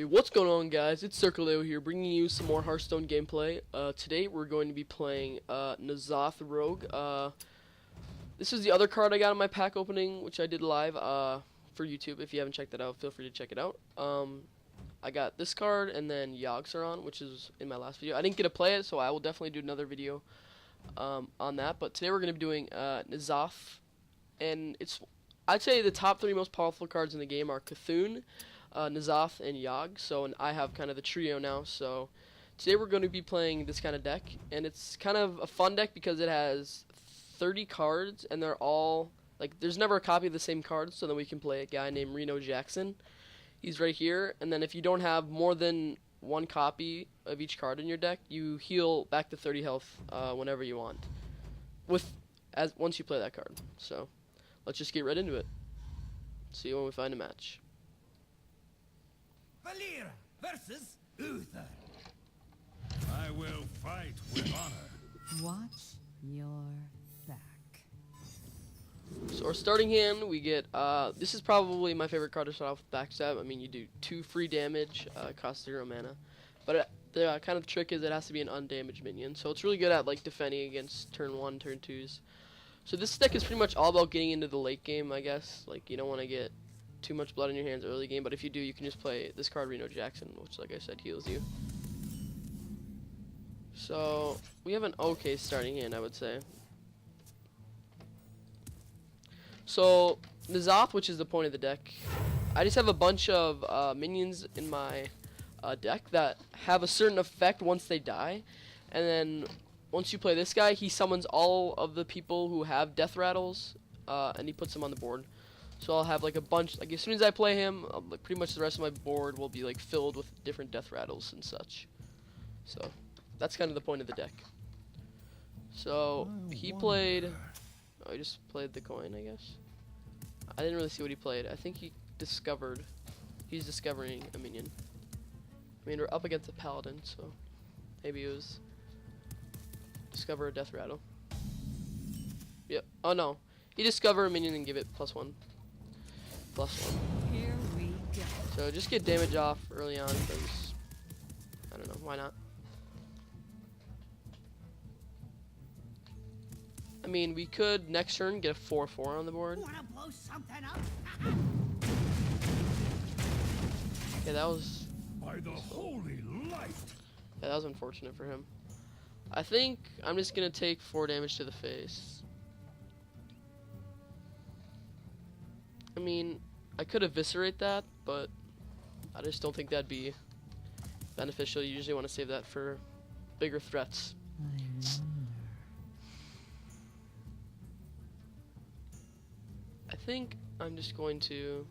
What's going on, guys? It's Kalayo here, bringing you some more Hearthstone gameplay. Today we're going to be playing N'Zoth Rogue. This is the other card I got in my pack opening, which I did live for YouTube. If you haven't checked that out, feel free to check it out. I got this card and then Yogg-Saron, which is in my last video. I didn't get to play it, so I will definitely do another video on that. But today we're going to be doing N'Zoth, and I'd say the top 3 most powerful cards in the game are Cthulhu, N'Zoth, and Yogg. So I have kind of the trio now. So today we're going to be playing this kind of deck, and it's kind of a fun deck because it has 30 cards, and they're all like, there's never a copy of the same cards. So then we can play a guy named Reno Jackson. He's right here, and then if you don't have more than 1 copy of each card in your deck, you heal back to 30 health whenever you want, once you play that card. So let's just get right into it. See you when we find a match. Volocer versus Uther. I will fight with honor. Watch your back. So our starting hand, we get, this is probably my favorite card to start off with backstab. I mean, you do 2 free damage, costs 0 mana. But the kind of trick is it has to be an undamaged minion. So it's really good at like defending against turn 1, turn 2s. So this deck is pretty much all about getting into the late game, I guess. Like, you don't want to get too much blood in your hands early game, but if you do, you can just play this card, Reno Jackson, which, like I said, heals you. So we have an okay starting hand, I would say. So N'Zoth, which is the point of the deck, I just have a bunch of minions in my deck that have a certain effect once they die, and then once you play this guy, he summons all of the people who have death rattles, and he puts them on the board. So I'll have like a bunch, like as soon as I play him, like pretty much the rest of my board will be like filled with different death rattles and such. So that's kind of the point of the deck. So he played, oh, he just played the coin, I guess. I didn't really see what he played. I think he's discovering a minion. I mean, we're up against a paladin, so maybe it was discover a death rattle. Yep. Oh no, he discover a minion and give it +1. +1. Here we go. So just get damage off early on, because I don't know, why not? I mean, we could next turn get a 4/4 on the board. Wanna blow something up? Okay, that was By the holy light. yeah, that was unfortunate for him. I think I'm just gonna take 4 damage to the face. I mean, I could eviscerate that, but I just don't think that'd be beneficial. You usually want to save that for bigger threats. I think I'm just going to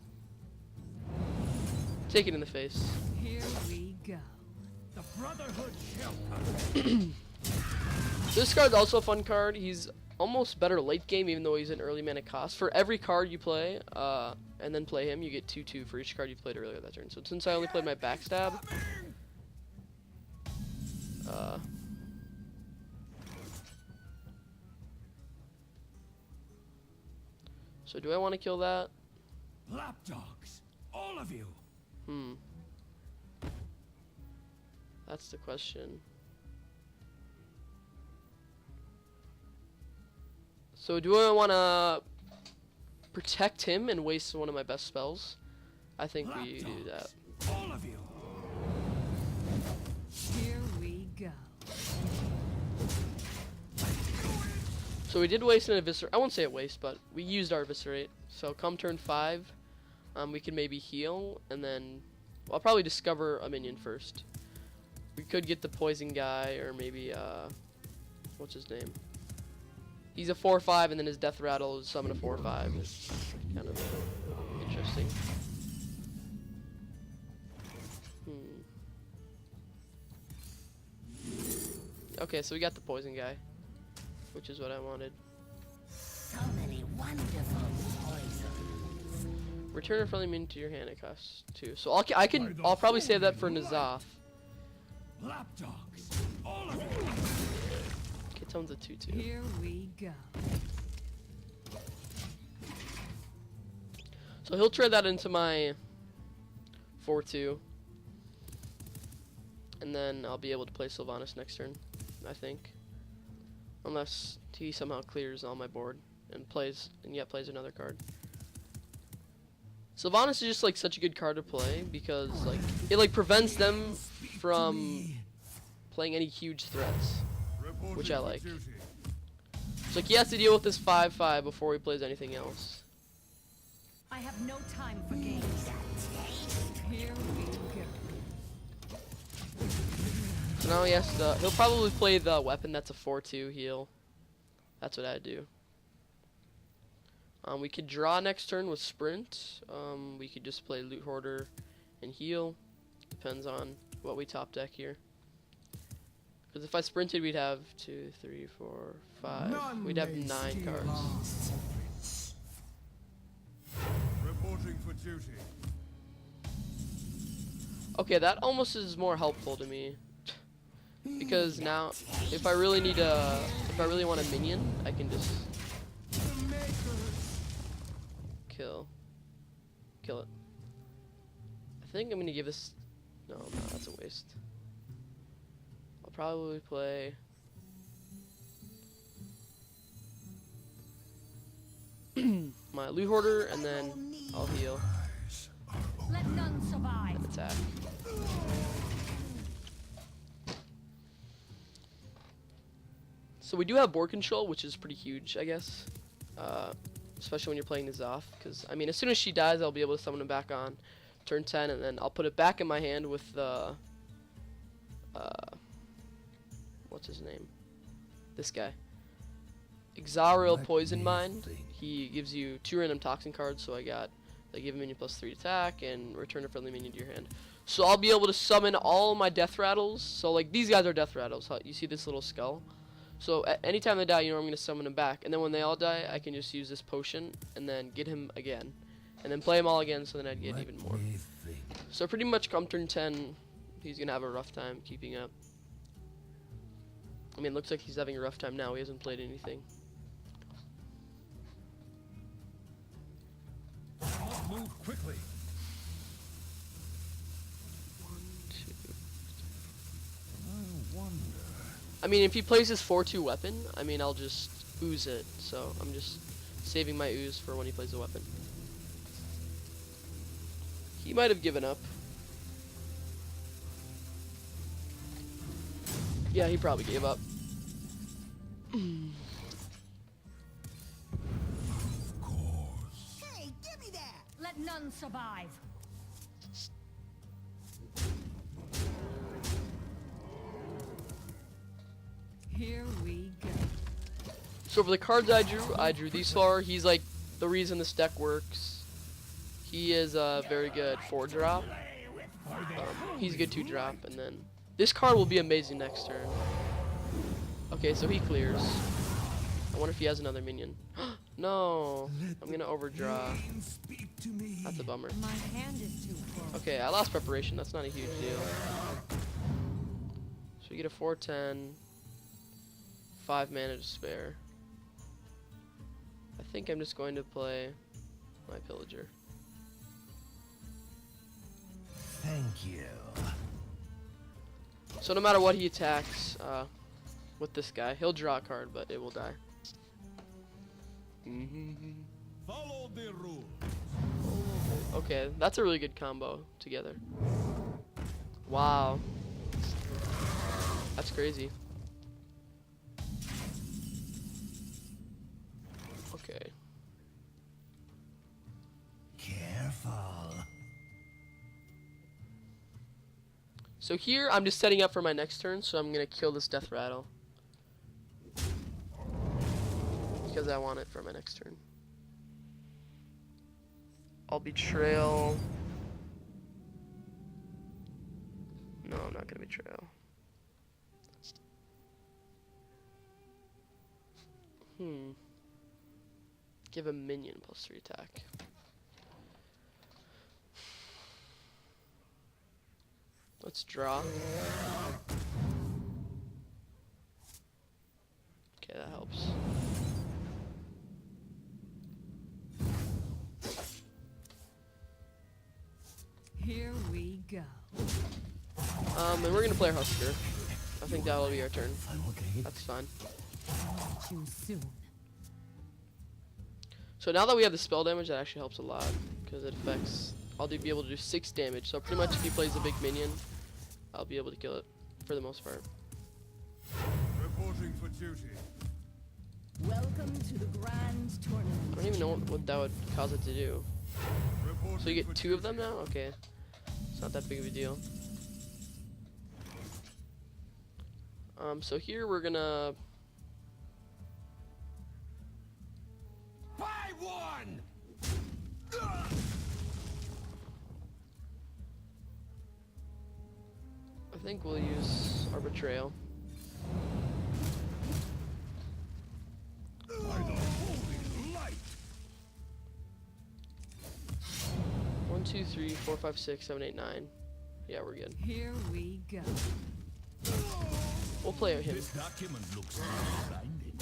take it in the face. Here we go. The Brotherhood shall come. This card's also a fun card. He's almost better late game, even though he's an early mana cost. For every card you play, and then play him, you get 2/2 for each card you played earlier that turn. So since I only played my backstab, so do I want to kill that? Lapdogs, all of you. That's the question. So do I want to protect him and waste one of my best spells? I think we do that. All of you. Here we go. So we did waste an eviscerate. I won't say a waste, but we used our eviscerate. So come turn 5, we can maybe heal, and then I'll probably discover a minion first. We could get the poison guy, or maybe what's his name? He's a 4/5, and then his death rattle is summon a 4/5. It's kind of interesting. Okay, so we got the poison guy, which is what I wanted. So many wonderful poisons. Return a friendly minion to your hand. It costs 2. So I'll probably save that for N'Zoth. Lapdogs, all of you. Okay, someone's a 2/2. Here we go. So he'll trade that into my 4/2. and then I'll be able to play Sylvanas next turn, I think. Unless he somehow clears all my board and yet plays another card. Sylvanas is just like such a good card to play because like it like prevents them from playing any huge threats, which I like. It's like he has to deal with this 5/5 before he plays anything else. I have no time for games. Here we go. So now he has to, he'll probably play the weapon that's a 4/2 heal. That's what I'd do. We could draw next turn with sprint. We could just play loot hoarder and heal. Depends on what we top deck here. Because if I sprinted, we'd have 2, 3, 4, 5. We'd have 9 cards. Reporting for duty. Okay, that almost is more helpful to me. Because now, if I really want a minion, I can just kill it. I think I'm gonna give this. No, that's a waste. I'll probably play. My loot hoarder, and then I'll heal Let none survive. and attack. So we do have board control, which is pretty huge, I guess. Especially when you're playing N'Zoth, because I mean, as soon as she dies, I'll be able to summon him back on turn 10, and then I'll put it back in my hand with the what's his name? This guy. Exaril Poison Mind. He gives you 2 random toxin cards, so I got they give a minion +3 attack and return a friendly minion to your hand. So I'll be able to summon all my death rattles. So like these guys are death rattles. You see this little skull? So at any time they die, you know I'm going to summon them back. And then when they all die, I can just use this potion and then get him again. And then play them all again, so then I'd get even more. So pretty much come turn 10, he's going to have a rough time keeping up. I mean, it looks like he's having a rough time now. He hasn't played anything. Move quickly. 1, 2. I wonder. I mean, if he plays his 4/2 weapon, I mean, I'll just ooze it. So I'm just saving my ooze for when he plays the weapon. He might have given up. Yeah, he probably gave up. Hey, give me that! Let none survive. Here we go. So for the cards I drew these far. He's like the reason this deck works. He is very good 4-drop. He's good 2-drop, and then this card will be amazing next turn. Okay, so he clears. I wonder if he has another minion. No, I'm gonna overdraw. That's a bummer. My hand is too full. Okay, I lost preparation. That's not a huge deal. So we get a 4/10. 5 mana to spare. I think I'm just going to play my pillager. Thank you. So no matter what he attacks with this guy, he'll draw a card, but it will die. Follow the rules. Okay, that's a really good combo together. Wow. That's crazy. Okay. Careful. So here, I'm just setting up for my next turn, so I'm going to kill this death rattle. Because I want it for my next turn. I'll betrayal. No, I'm not going to betrayal. Give a minion +3 attack. Let's draw. Okay, that helps. Here we go. And we're gonna play our Husker. I think that'll be our turn. That's fine. Too soon. So now that we have the spell damage, that actually helps a lot because it affects. I'll be able to do 6 damage. So pretty much, if he plays a big minion, I'll be able to kill it for the most part. Reporting for duty. Welcome to the grand I tournament. don't even know what that would cause it to do. Reporting So you get for 2 of them now? Okay. It's not that big of a deal. So here we're gonna. Buy one. I think we'll use our betrayal. By the holy light. 1, 2, 3, 4, 5, 6, 7, 8, 9. Yeah, we're good. Here we go. We'll play him. This document looks blinding.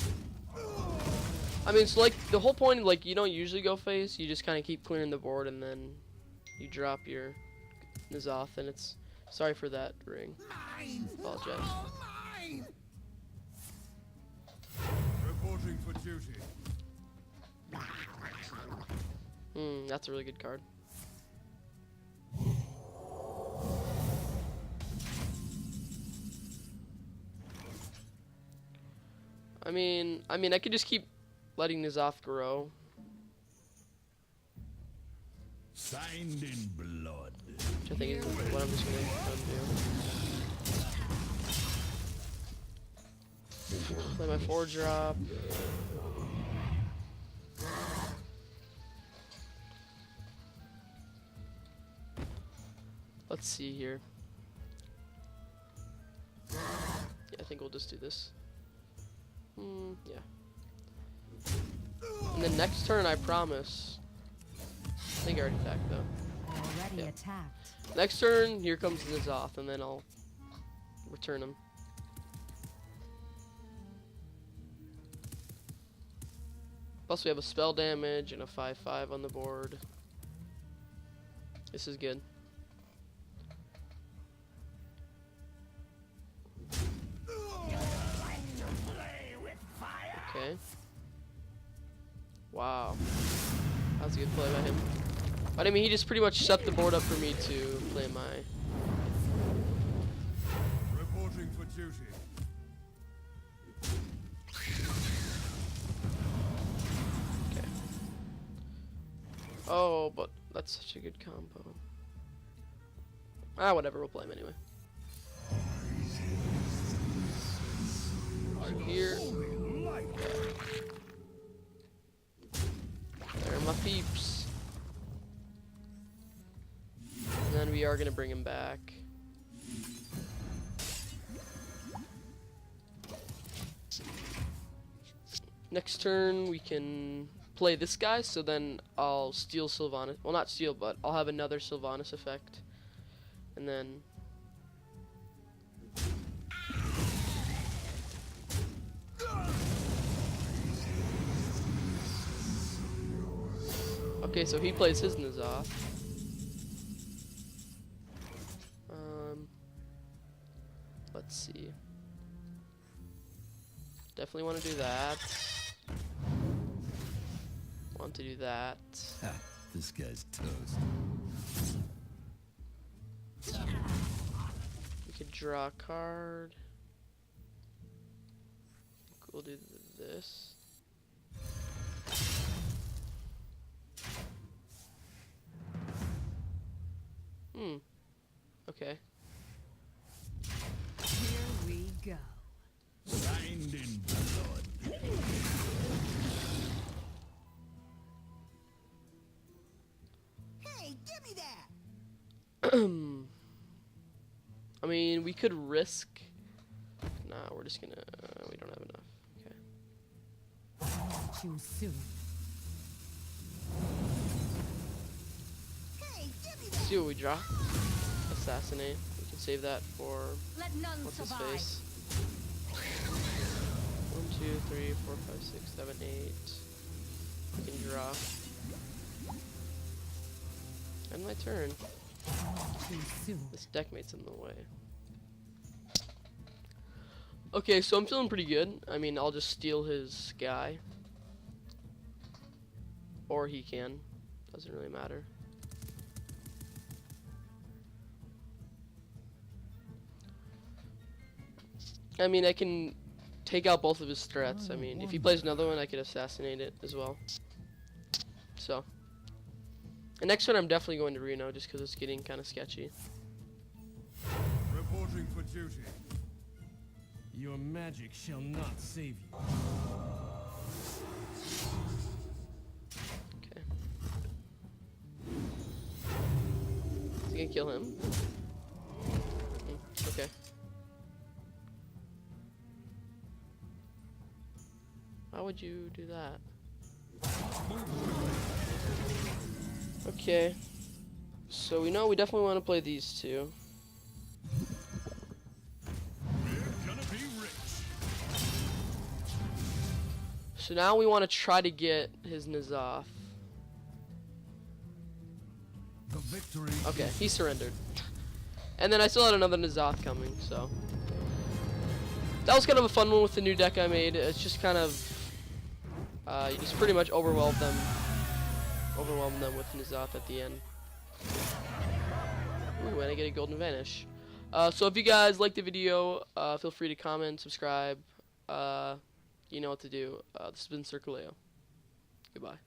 I mean, it's like the whole point. Like, you don't usually go face. You just kind of keep clearing the board, and then you drop your N'Zoth, and it's. Sorry for that ring. Mine. Apologize. All mine. Reporting for duty. That's a really good card. I mean, I could just keep letting N'Zoth grow. Signed in blood. Which I think is what I'm just gonna do. Play my 4-drop. Let's see here. Yeah, I think we'll just do this. Yeah. And then next turn, I promise. I think I already attacked though. Already Yep. attacked. Next turn, here comes N'Zoth, and then I'll return him. Plus, we have a spell damage and a 5/5 on the board. This is good. Okay. Wow. That was a good play by him. But I mean, he just pretty much set the board up for me to play my. Reporting for duty. Okay. Oh, but that's such a good combo. Ah, whatever. We'll play him anyway. So here. There are my peeps. And then we are gonna bring him back. Next turn we can play this guy, so then I'll steal Sylvanas. Well, not steal, but I'll have another Sylvanas effect. And then okay, so he plays his N'Zoth. Let's see. Definitely want to do that. Want to do that. Ha, this guy's toast. We could draw a card. We'll do this. Okay. Here we go. Signed in blood. Hey, give me that. I mean, we could risk. Nah, we're just gonna. We don't have enough. Okay. Too soon. Hey, give me Let's that. see what we draw. Assassinate. We can save that for Let none what's his survive. face. 1, 2, 3, 4, 5, 6, 7, 8. We can draw. End my turn. Too soon. This deckmate's in the way. Okay, so I'm feeling pretty good. I mean, I'll just steal his guy. Or he can. Doesn't really matter. I mean, I can take out both of his threats. I mean, if he plays another one, I could assassinate it as well. So. The next one I'm definitely going to Reno just because it's getting kind of sketchy. Reporting for duty. Your magic shall not save you. Okay. Is he gonna kill him? Okay. Why would you do that? Okay. So we know we definitely want to play these two. We're gonna be rich. So now we want to try to get his N'Zoth. The victory. Okay, he surrendered. And then I still had another N'Zoth coming, so. That was kind of a fun one with the new deck I made. It's just kind of, you just pretty much overwhelm them with N'Zoth at the end. Ooh, and I get a golden vanish. So if you guys like the video, feel free to comment, subscribe. You know what to do. This has been Kalayo. Goodbye.